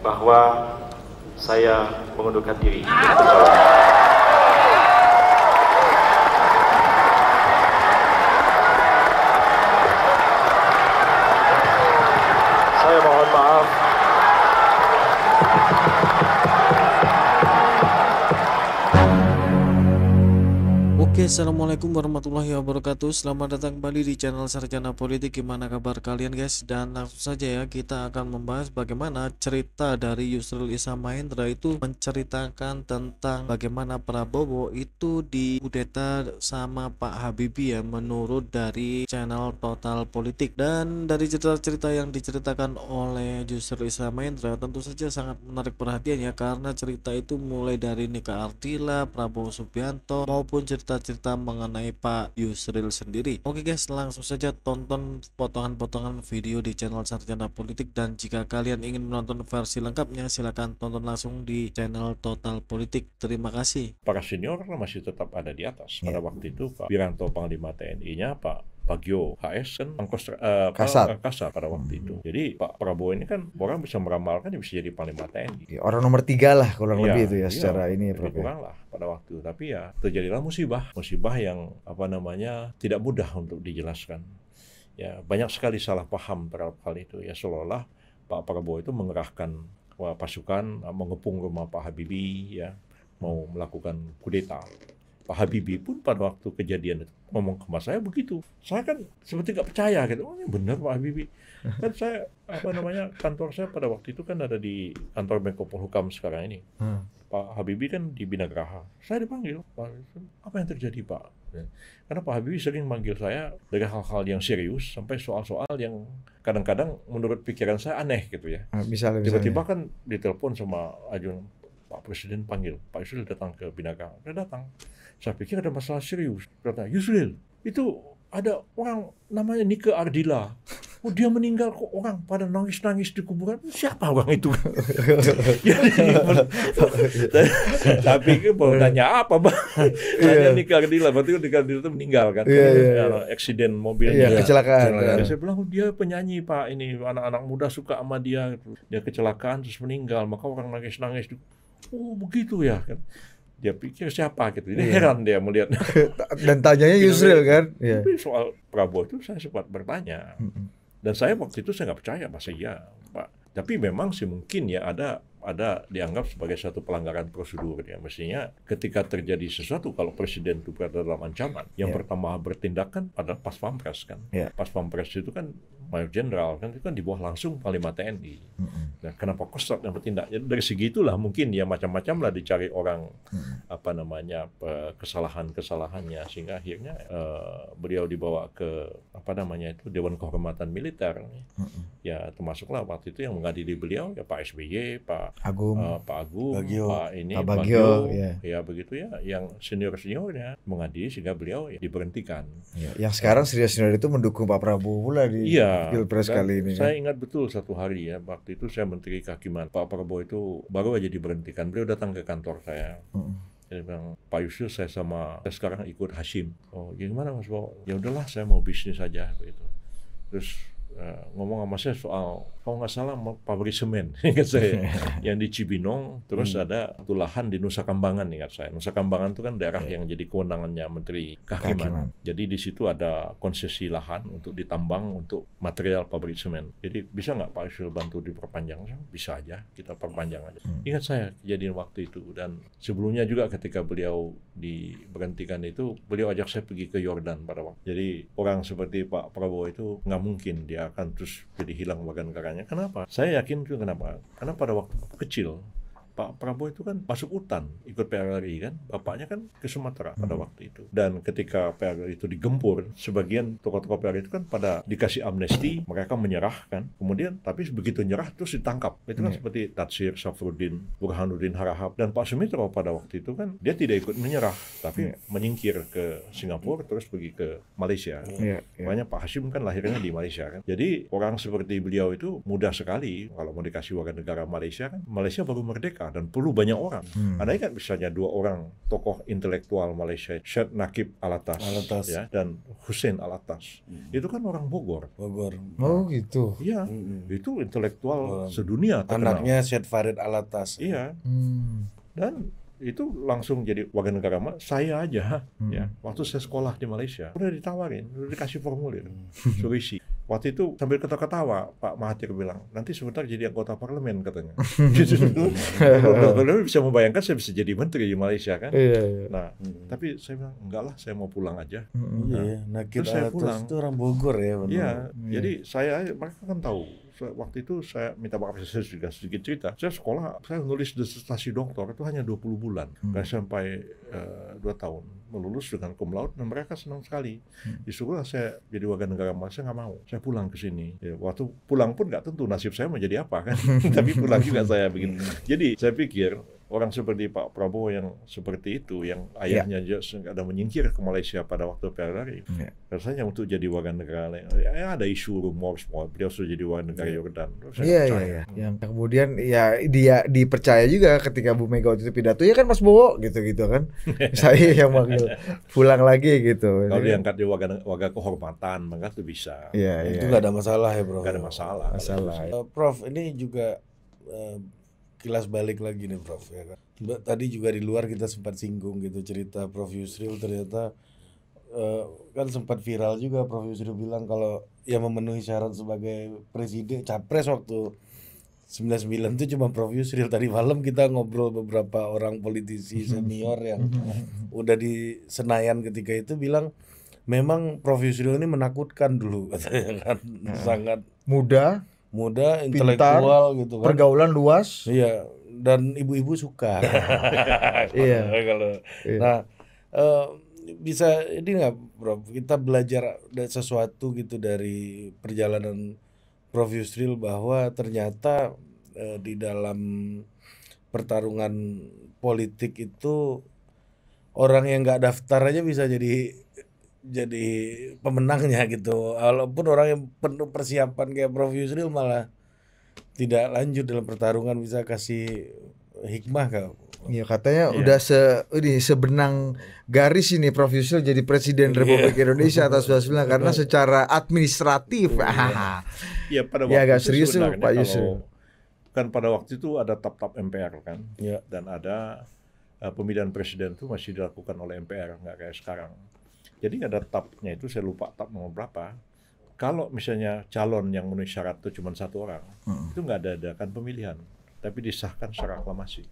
bahwa saya mengundurkan diri. Saya mohon maaf. Oke, assalamualaikum warahmatullahi wabarakatuh. Selamat datang kembali di channel Sarjana Politik. Gimana kabar kalian guys? Dan langsung saja ya, kita akan membahas bagaimana cerita dari Yusril Iza Mahendra itu menceritakan tentang bagaimana Prabowo itu dikudeta sama Pak Habibie ya, menurut dari channel Total Politik. Dan dari cerita-cerita yang diceritakan oleh Yusril Iza Mahendra tentu saja sangat menarik perhatian ya, karena cerita itu mulai dari Nika Ardila, Prabowo Subianto maupun cerita mengenai Pak Yusril sendiri. Oke guys, langsung saja tonton potongan-potongan video di channel Sarjana Politik, dan jika kalian ingin menonton versi lengkapnya silahkan tonton langsung di channel Total Politik. Terima kasih. Para senior masih tetap ada di atas. Pada waktu itu Pak Wiranto Panglima TNI-nya, Pak Bagio HS kan kasar pada waktu itu. Jadi Pak Prabowo ini kan orang bisa meramalkan dia bisa jadi Panglima TNI. Orang nomor 3 lah kurang lebih itu ya secara ini ya, Prof. Kurang lah pada waktu. Tapi ya terjadilah musibah yang tidak mudah untuk dijelaskan. Ya banyak sekali salah paham terhadap hal itu. Ya seolah-olah Pak Prabowo itu mengerahkan pasukan mengepung rumah Pak Habibie, ya mau melakukan kudeta. Pak Habibie pun pada waktu kejadian itu ngomong ke saya begitu. Saya kan seperti nggak percaya gitu. Oh ini benar Pak Habibie. Kan saya kantor saya pada waktu itu kan ada di kantor Menko Polhukam sekarang ini. Pak Habibie kan di Binagraha. Saya dipanggil, Pak, apa yang terjadi Pak? Karena Pak Habibie sering manggil saya dari hal-hal yang serius sampai soal-soal yang kadang-kadang menurut pikiran saya aneh gitu ya. Misalnya. Tiba-tiba kan ditelepon sama Ajun, Pak Presiden panggil, Pak Yusril datang ke Binagraha. Dia datang. Saya pikir ada masalah serius. Kata Yusril, itu ada orang namanya Nika Ardila. Oh dia meninggal, kok orang pada nangis-nangis di kuburan. Siapa orang itu? Saya pikir mau tanya apa Bang? Tanya Nika Ardila, berarti Nika Ardila itu meninggal kan? Eksiden mobil. Kecelakaan. Saya bilang dia penyanyi Pak, ini anak-anak muda suka sama dia. Dia kecelakaan terus meninggal, maka orang nangis-nangis. Oh begitu ya kan? Dia pikir siapa gitu, jadi heran dia melihat. Dan tanyanya Yusril kan. Tapi soal Prabowo itu saya sempat bertanya, dan saya waktu itu saya nggak percaya masa iya Pak. Tapi memang sih mungkin ya ada dianggap sebagai satu pelanggaran prosedur ya. Mestinya ketika terjadi sesuatu, kalau presiden itu berada dalam ancaman, yang pertama bertindak kan adalah Pas Pampres kan. Pas Pampres itu kan Mayor Jenderal kan, itu kan di bawah langsung Panglima TNI. Nah, kenapa Kostrat yang bertindak? Jadi dari segi itulah mungkin ya macam-macam lah dicari orang kesalahannya, sehingga akhirnya beliau dibawa ke Dewan Kehormatan Militer. Ya termasuklah waktu itu yang mengadili beliau ya Pak SBY, Pak Agung, Bagio. Pak Bagio, ya begitu ya, yang seniornya mengadili sehingga beliau ya diberhentikan. Yang sekarang senior itu mendukung Pak Prabowo pula di Pilpres kali ini. Saya ingat betul satu hari ya, waktu itu saya Menteri Kehakiman, Pak Prabowo itu baru aja diberhentikan, beliau datang ke kantor saya. Dia bilang, Pak Yusril, saya sekarang ikut Hashim. Oh gimana Mas Bowo? Ya udahlah, saya mau bisnis aja begitu. Terus ngomong sama saya soal, kalau nggak salah pabrik semen, ingat saya, yang di Cibinong, terus ada satu lahan di Nusa Kambangan, ingat saya. Nusa Kambangan itu kan daerah yang jadi kewenangannya Menteri Kehakiman. Jadi di situ ada konsesi lahan untuk ditambang untuk material pabrik semen. Jadi bisa nggak Pak Yusril bantu diperpanjang? Bisa aja, kita perpanjang aja. Ingat saya kejadian waktu itu, dan sebelumnya juga ketika beliau diberhentikan itu, beliau ajak saya pergi ke Yordan pada waktu. Jadi orang seperti Pak Prabowo itu nggak mungkin dia akan terus jadi hilang warga negaranya. Kenapa? Saya yakin itu kenapa? Karena pada waktu kecil Pak Prabowo itu kan masuk hutan ikut PRRI kan, bapaknya kan ke Sumatera pada waktu itu. Dan ketika PRRI itu digempur, sebagian tokoh-tokoh PRRI itu kan pada dikasih amnesti, mereka menyerah kan. Kemudian tapi begitu nyerah terus ditangkap. Itu kan seperti Tatsir, Safruddin, Burhanuddin Harahap, dan Pak Sumitro pada waktu itu kan dia tidak ikut menyerah, tapi menyingkir ke Singapura terus pergi ke Malaysia. Makanya Pak Hashim kan lahirnya di Malaysia kan. Jadi orang seperti beliau itu mudah sekali kalau mau dikasih warga negara Malaysia kan. Malaysia baru merdeka mereka dan perlu banyak orang. Andai kan misalnya 2 orang tokoh intelektual Malaysia, Syed Nakib Alatas. Ya, dan Hussein Alatas. Itu kan orang Bogor. Oh gitu. Iya, itu intelektual sedunia terkenal. Anaknya Syed Farid Alatas. Iya. Dan itu langsung jadi warga negara. Saya aja ya, waktu saya sekolah di Malaysia udah ditawarin, udah dikasih formulir suruh isi. Waktu itu sambil ketawa-ketawa Pak Mahathir bilang, nanti sebentar jadi anggota parlemen katanya. Gitu. Kalau bisa membayangkan saya bisa jadi menteri di Malaysia kan. Nah, tapi saya bilang enggak lah, saya mau pulang aja. Nakib Terus saya Alatas pulang. itu orang Bogor ya. Iya, jadi mereka kan tahu. Waktu itu saya minta maaf, saya juga sedikit cerita. Saya sekolah, saya nulis disertasi doktor itu hanya 20 bulan. Nggak sampai 2 tahun. Melulus dengan cum laude, dan mereka senang sekali. Disuruhlah saya jadi warga negara Malaysia, nggak mau. Saya pulang ke sini. Ya, waktu pulang pun nggak tentu nasib saya menjadi apa kan. Tapi pulang juga saya begini. Jadi saya pikir orang seperti Pak Prabowo yang seperti itu, yang ayahnya ada menyingkir ke Malaysia pada waktu PRRI, rasanya untuk jadi warga negara, ada isu rumor semua, beliau sudah jadi warga negara Yordan. Iya. Yang kemudian ya dia dipercaya juga ketika Bu Mega waktu itu pidato, ya kan Mas Bowo gitu-gitu kan. Saya yang manggil pulang lagi gitu. Kalau diangkat di warga kehormatan, maka itu bisa. Itu nggak ada masalah ya, Bro. Nggak ada masalah. Prof, ini juga kilas balik lagi nih Prof ya kan. Tadi juga di luar kita sempat singgung gitu cerita Prof Yusril, ternyata kan sempat viral juga Prof Yusril bilang kalau yang memenuhi syarat sebagai presiden capres waktu 99 itu cuma Prof Yusril. Tadi malam kita ngobrol beberapa orang politisi senior yang udah di Senayan ketika itu bilang memang Prof Yusril ini menakutkan dulu katanya kan. Sangat muda, intelektual gitu kan. Pergaulan luas. Iya, dan ibu-ibu suka. Nah, bisa ini nggak, Bro? Kita belajar sesuatu gitu dari perjalanan Prof Yusril bahwa ternyata di dalam pertarungan politik itu orang yang nggak daftar aja bisa jadi pemenangnya gitu. Walaupun orang yang penuh persiapan kayak Prof Yusril malah tidak lanjut dalam pertarungan, bisa kasih hikmah kak. Iya, katanya udah sebenang garis ini Prof Yusril jadi Presiden Republik Indonesia atas 99 karena secara administratif. Iya, pada waktu agak itu serius tuh sebenarnya Pak Yusril. Kan pada waktu itu ada tap-tap MPR kan, dan ada pemilihan presiden itu masih dilakukan oleh MPR, nggak kayak sekarang. Jadi ada tabnya itu, saya lupa tab nomor berapa. Kalau misalnya calon yang memenuhi syarat itu cuma 1 orang, itu nggak ada adakan pemilihan, tapi disahkan secara aklamasi.